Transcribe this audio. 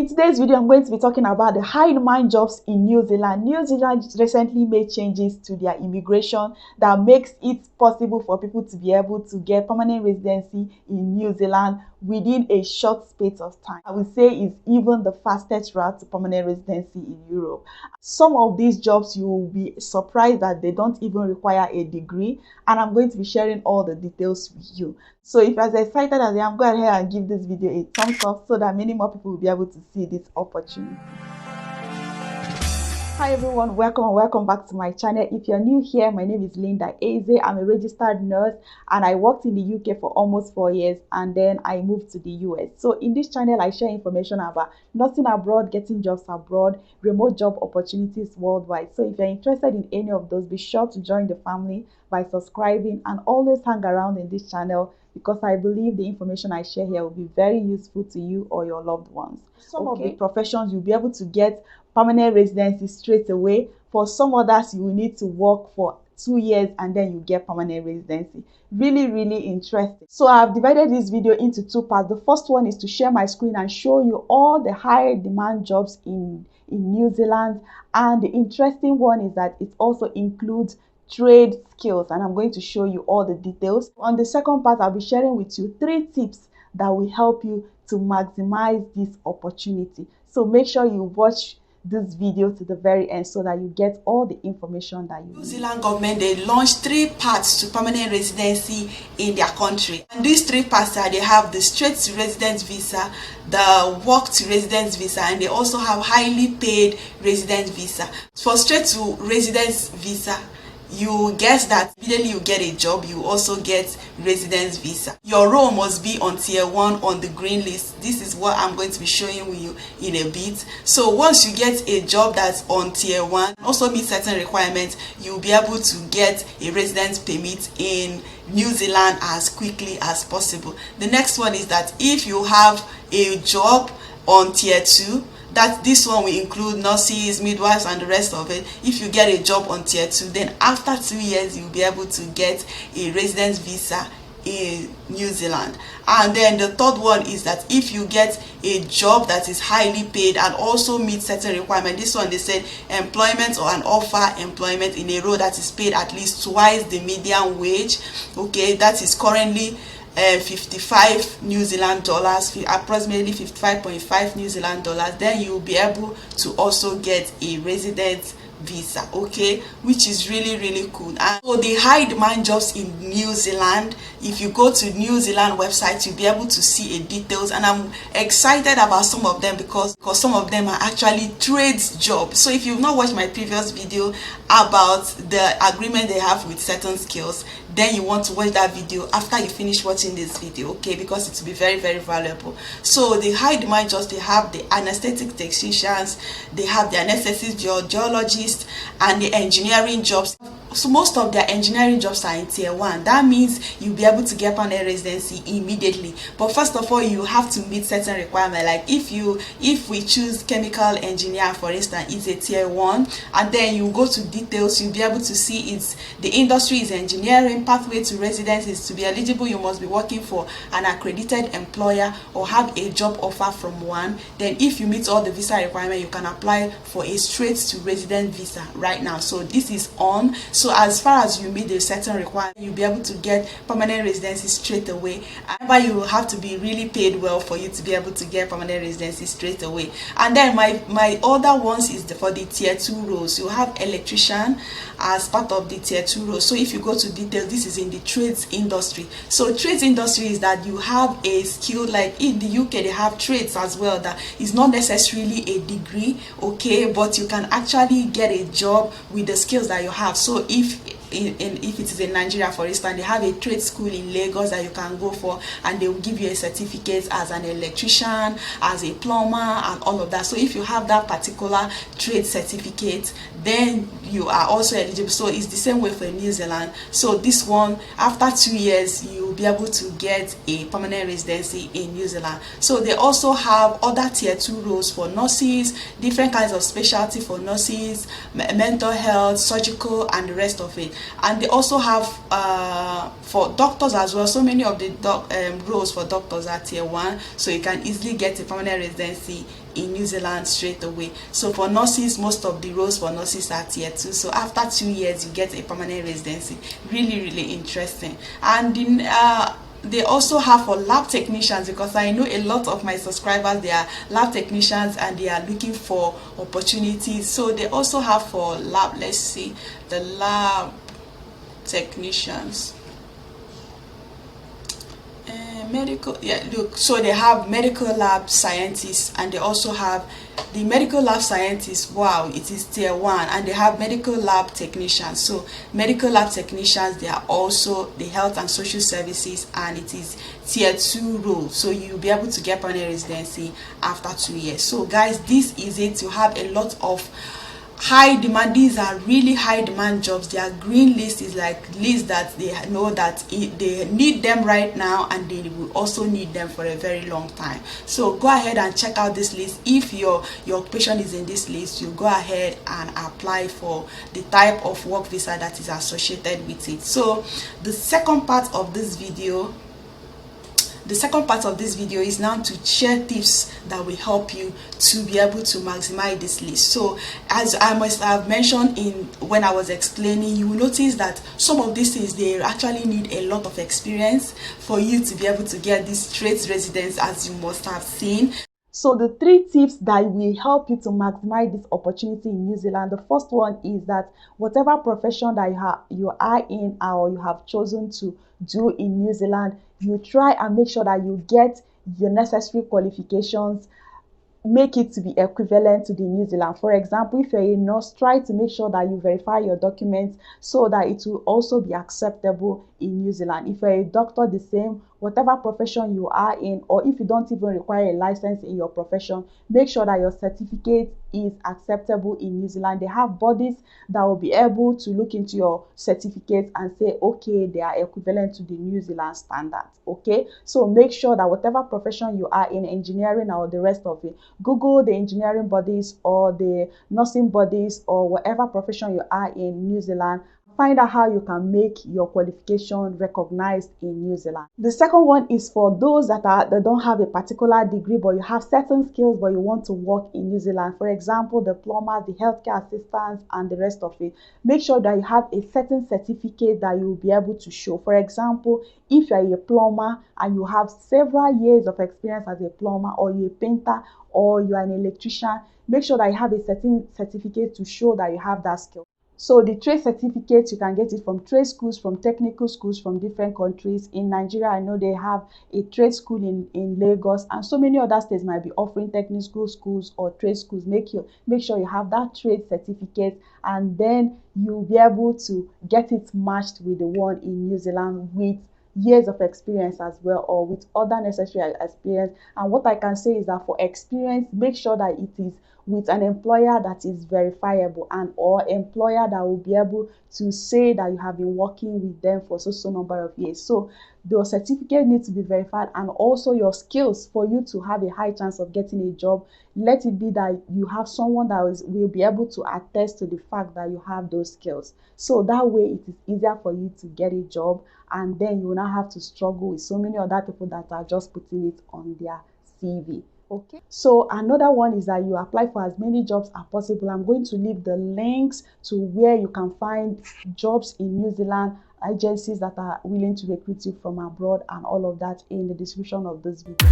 In today's video, I'm going to be talking about the high demand jobs in New Zealand. New Zealand recently made changes to their immigration that makes it possible for people to be able to get permanent residency in New Zealand within a short space of time. I would say it's even the fastest route to permanent residency in Europe. Some of these jobs, you will be surprised that they don't even require a degree, and I'm going to be sharing all the details with you. So if you're as excited as I am, go ahead and give this video a thumbs up so that many more people will be able to see this opportunity. Hi everyone, welcome and welcome back to my channel. If you're new here, my name is Linda Eze. I'm a registered nurse and I worked in the UK for almost 4 years and then I moved to the US. So in this channel, I share information about nursing abroad, getting jobs abroad, remote job opportunities worldwide. So if you're interested in any of those, be sure to join the family by subscribing and always hang around in this channel because I believe the information I share here will be very useful to you or your loved ones. Some of the professions you'll be able to get permanent residency straight away. For some others, you will need to work for 2 years and then you get permanent residency. Really interesting. So I've divided this video into 2 parts. The first one is to share my screen and show you all the high demand jobs in New Zealand, and the interesting one is that it also includes trade skills, and I'm going to show you all the details. On the second part, I'll be sharing with you 3 tips that will help you to maximize this opportunity. So make sure you watch this video to the very end so that you get all the information that you need. New Zealand government, they launched 3 paths to permanent residency in their country, and these 3 paths are, they have the straight to residence visa, the work to residence visa, and they also have highly paid residence visa. For straight to residence visa, you guess that immediately you get a job, you also get residence visa. Your role must be on tier 1 on the green list. This is what I'm going to be showing you in a bit. So once you get a job that's on tier 1, also meet certain requirements, you'll be able to get a residence permit in New Zealand as quickly as possible. The next one is that if you have a job on tier 2, that this one will include nurses, midwives, and the rest of it. If you get a job on tier 2, then after 2 years you'll be able to get a residence visa in New Zealand. And then the third one is that if you get a job that is highly paid and also meets certain requirements, this one they said employment or an offer employment in a role that is paid at least twice the median wage, okay, that is currently 55 New Zealand dollars, approximately 55.5 New Zealand dollars, then you will be able to also get a residence visa, okay, which is really cool. And so the high demand jobs in New Zealand, if you go to New Zealand website, you'll be able to see a details, and I'm excited about some of them because some of them are actually trades jobs. So if you've not watched my previous video about the agreement they have with certain skills, then you want to watch that video after you finish watching this video, okay, because it will be very valuable. So the high demand jobs, they have the anesthetic technicians, they have the anesthetic geologists, and the engineering jobs. So most of their engineering jobs are in tier 1. That means you'll be able to get permanent residency immediately. But first of all, you have to meet certain requirements. Like if we choose chemical engineer, for instance, it's a tier 1, and then you go to details, you'll be able to see it's the industry is engineering. Pathway to residence is to be eligible, you must be working for an accredited employer or have a job offer from one. Then if you meet all the visa requirements, you can apply for a straight to residence visa right now. So this is on. So as far as you meet the certain requirement, you'll be able to get permanent residency straight away. However, you will have to be really paid well for you to be able to get permanent residency straight away. And then my other ones is for the tier 2 roles. You have electrician as part of the tier 2 roles. So if you go to details, this is in the trades industry. So trades industry is that you have a skill, like in the UK they have trades as well, that is not necessarily a degree, okay, but you can actually get a job with the skills that you have. So if it is in Nigeria, for instance, they have a trade school in Lagos that you can go for, and they will give you a certificate as an electrician, as a plumber, and all of that. So if you have that particular trade certificate, then you are also eligible. So it's the same way for New Zealand. So this one, after 2 years, you'll be able to get a permanent residency in New Zealand. So they also have other tier 2 roles for nurses, different kinds of specialty for nurses, mental health, surgical, and the rest of it. And they also have for doctors as well. So many of the roles for doctors are tier 1, so you can easily get a permanent residency in New Zealand straight away. So for nurses, most of the roles for nurses are tier 2. So after 2 years, you get a permanent residency. Really interesting. And in they also have for lab technicians, because I know a lot of my subscribers, they are lab technicians and they are looking for opportunities. So they also have for lab, let's see, the lab technicians, medical, yeah, look, so they have medical lab scientists, and they also have the medical lab scientists. Wow, it is tier 1, and they have medical lab technicians. So medical lab technicians, they are also the health and social services, and it is tier 2 role. So you'll be able to get permanent residency after 2 years. So guys, this is it. You have a lot of high demand. These are really high demand jobs. Their green list is like list that they know that they need them right now, and they will also need them for a very long time. So go ahead and check out this list. If your occupation is in this list, you go ahead and apply for the type of work visa that is associated with it. So the second part of this video is now to share tips that will help you to be able to maximize this list. So as I must have mentioned when I was explaining, you will notice that some of these things, they actually need a lot of experience for you to be able to get this straight residence, as you must have seen. So the 3 tips that will help you to maximize this opportunity in New Zealand. The first one is that whatever profession that you are in, or you have chosen to do in New Zealand, you try and make sure that you get your necessary qualifications, make it to be equivalent to the New Zealand. For example, if you're a nurse, try to make sure that you verify your documents so that it will also be acceptable in New Zealand. If you're a doctor, the same. Whatever profession you are in, or if you don't even require a license in your profession, make sure that your certificate is acceptable in New Zealand. They have bodies that will be able to look into your certificate and say, okay, they are equivalent to the New Zealand standards. Okay, so make sure that whatever profession you are in, engineering or the rest of it, Google the engineering bodies or the nursing bodies or whatever profession you are in New Zealand. Find out how you can make your qualification recognized in New Zealand. The second one is for those that don't have a particular degree, but you have certain skills, but you want to work in New Zealand. For example, the plumbers, the healthcare assistants, and the rest of it. Make sure that you have a certain certificate that you will be able to show. For example, if you are a plumber and you have several years of experience as a plumber, or you're a painter, or you are an electrician, make sure that you have a certain certificate to show that you have that skill. So the trade certificates, you can get it from trade schools, from technical schools from different countries. In Nigeria, I know they have a trade school in Lagos, and so many other states might be offering technical schools or trade schools. Make sure you have that trade certificate, and then you'll be able to get it matched with the one in New Zealand with years of experience as well, or with other necessary experience. And what I can say is that for experience, make sure that it is with an employer that is verifiable, and or employer that will be able to say that you have been working with them for so number of years. So your certificate needs to be verified, and also your skills for you to have a high chance of getting a job. Let it be that you have someone that will be able to attest to the fact that you have those skills. So that way it is easier for you to get a job, and then you will not have to struggle with so many other people that are just putting it on their CV. Okay, so another one is that you apply for as many jobs as possible. I'm going to leave the links to where you can find jobs in New Zealand, agencies that are willing to recruit you from abroad, and all of that in the description of this video.